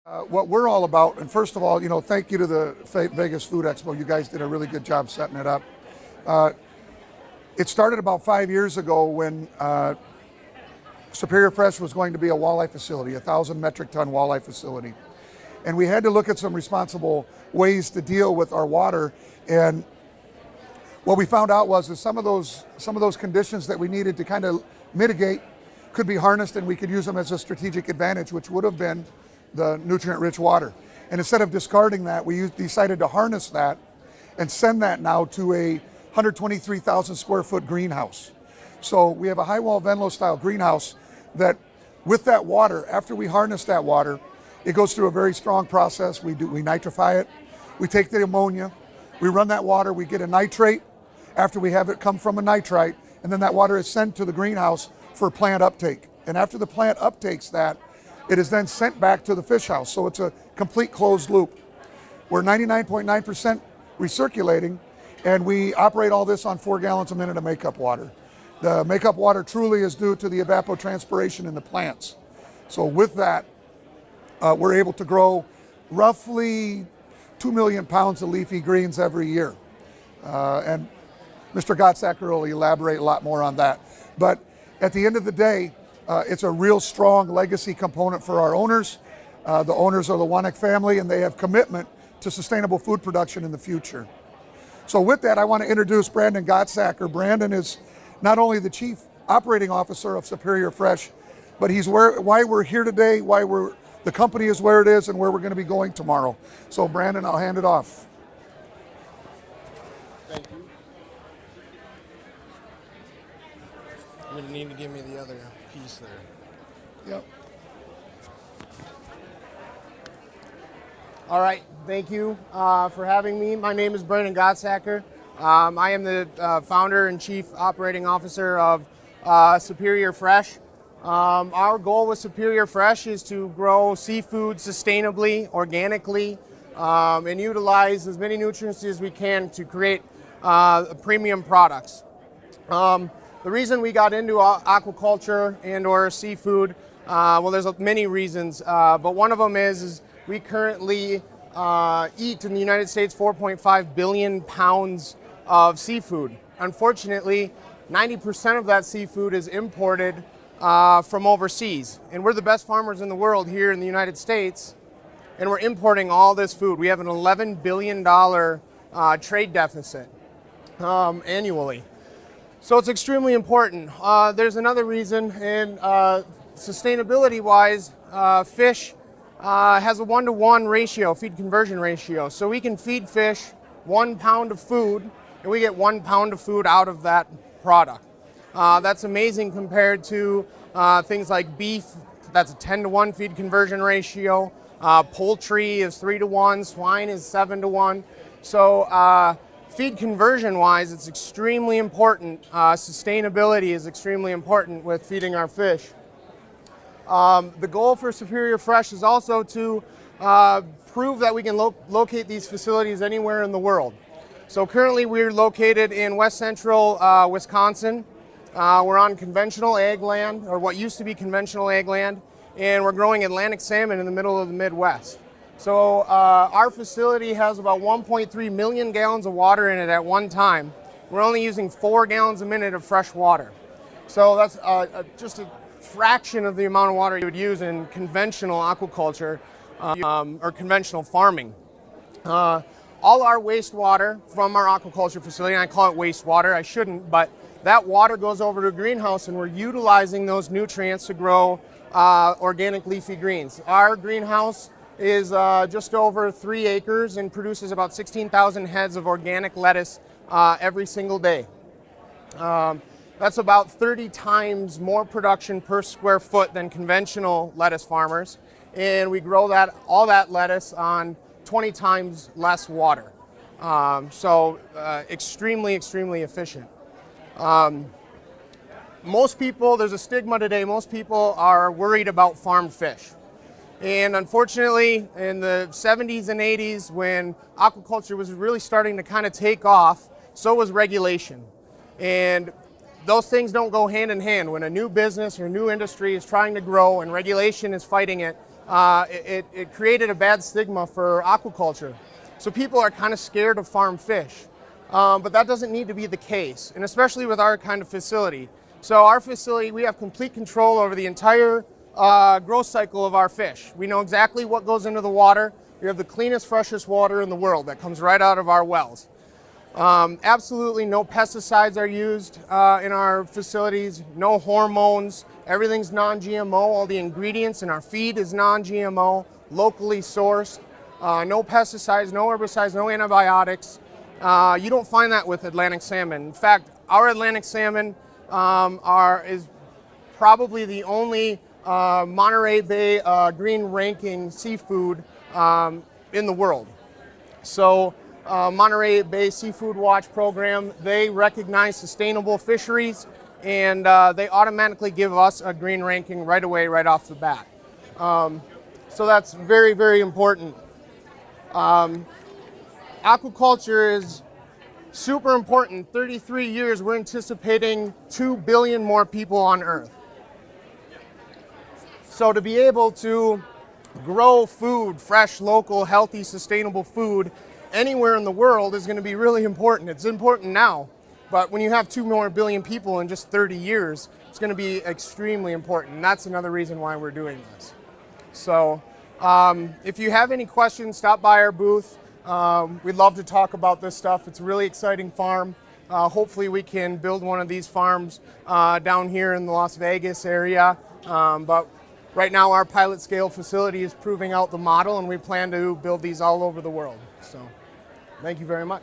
What we're all about, and first of all, thank you to the Vegas Food Expo. You guys did a really good job setting it up. It started about 5 years ago when Superior Fresh was going to be a walleye facility, 1,000 metric ton walleye facility. And we had to look at some responsible ways to deal with our water. And what we found out was that some of those conditions that we needed to kind of mitigate could be harnessed, and we could use them as a strategic advantage, which would have been the nutrient-rich water. And instead of discarding that, we decided to harness that and send that now to a 123,000 square foot greenhouse. So we have a high wall Venlo style greenhouse that with that water, after we harness that water, it goes through a very strong process. We nitrify it, we take the ammonia, we run that water, we get a nitrate after we have it come from a nitrite, and then that water is sent to the greenhouse for plant uptake. And after the plant uptakes that, it is then sent back to the fish house. So it's a complete closed loop. We're 99.9% recirculating, and we operate all this on 4 gallons a minute of makeup water. The makeup water truly is due to the evapotranspiration in the plants. So with that, we're able to grow roughly 2 million pounds of leafy greens every year. And Mr. Gottsacker will elaborate a lot more on that. But at the end of the day, it's a real strong legacy component for our owners. The owners are the Wanek family, and they have commitment to sustainable food production in the future. So with that, I want to introduce Brandon Gottsacker. Brandon is not only the Chief Operating Officer of Superior Fresh, but he's why we're here today, the company is where it is, and where we're going to be going tomorrow. So Brandon, I'll hand it off. Thank you. You're going to need to give me the other piece there. Yep. All right, thank you for having me. My name is Brandon Gottsacker. I am the founder and chief operating officer of Superior Fresh. Our goal with Superior Fresh is to grow seafood sustainably, organically, and utilize as many nutrients as we can to create premium products. The reason we got into aquaculture and or seafood, well, there's many reasons, but one of them is we currently eat in the United States 4.5 billion pounds of seafood. Unfortunately, 90% of that seafood is imported from overseas. And we're the best farmers in the world here in the United States, and we're importing all this food. We have an $11 billion trade deficit annually. So it's extremely important. There's another reason, and sustainability-wise, fish has a 1-to-1 ratio, feed conversion ratio. So we can feed fish 1 pound of food, and we get 1 pound of food out of that product. That's amazing compared to things like beef. That's a 10-to-1 feed conversion ratio. Poultry is 3-to-1. Swine is 7-to-1. So feed conversion wise, it's extremely important. Sustainability is extremely important with feeding our fish. The goal for Superior Fresh is also to prove that we can locate these facilities anywhere in the world. So currently we're located in west central Wisconsin. We're on conventional ag land, or what used to be conventional ag land, and we're growing Atlantic salmon in the middle of the Midwest. So our facility has about 1.3 million gallons of water in it at one time. We're only using 4 gallons a minute of fresh water. So that's just a fraction of the amount of water you would use in conventional aquaculture or conventional farming. All our wastewater from our aquaculture facility, and I call it wastewater, I shouldn't, but that water goes over to a greenhouse, and we're utilizing those nutrients to grow organic leafy greens. Our greenhouse is just over 3 acres and produces about 16,000 heads of organic lettuce every single day. That's about 30 times more production per square foot than conventional lettuce farmers, and we grow all that lettuce on 20 times less water. So extremely, extremely efficient. Most people, there's a stigma today, most people are worried about farmed fish. And unfortunately, in the 70s and 80s, when aquaculture was really starting to kind of take off, so was regulation. And those things don't go hand in hand. When a new business or new industry is trying to grow and regulation is fighting it, it created a bad stigma for aquaculture. So people are kind of scared to farm fish. But that doesn't need to be the case, and especially with our kind of facility. So our facility, we have complete control over the entire growth cycle of our fish. We know exactly what goes into the water. We have the cleanest, freshest water in the world that comes right out of our wells. Absolutely no pesticides are used in our facilities, no hormones, everything's non-GMO, all the ingredients in our feed is non-GMO, locally sourced, no pesticides, no herbicides, no antibiotics. You don't find that with Atlantic salmon. In fact, our Atlantic salmon is probably the only Monterey Bay green ranking seafood in the world. So Monterey Bay Seafood Watch program, they recognize sustainable fisheries, and they automatically give us a green ranking right away, right off the bat. So that's very, very important. Aquaculture is super important. 33 years, we're anticipating 2 billion more people on Earth. So to be able to grow food, fresh, local, healthy, sustainable food anywhere in the world is going to be really important. It's important now, but when you have 2 more billion people in just 30 years, it's going to be extremely important. And that's another reason why we're doing this. So if you have any questions, stop by our booth. We'd love to talk about this stuff. It's a really exciting farm. Hopefully we can build one of these farms down here in the Las Vegas area. But right now our pilot scale facility is proving out the model, and we plan to build these all over the world. So thank you very much.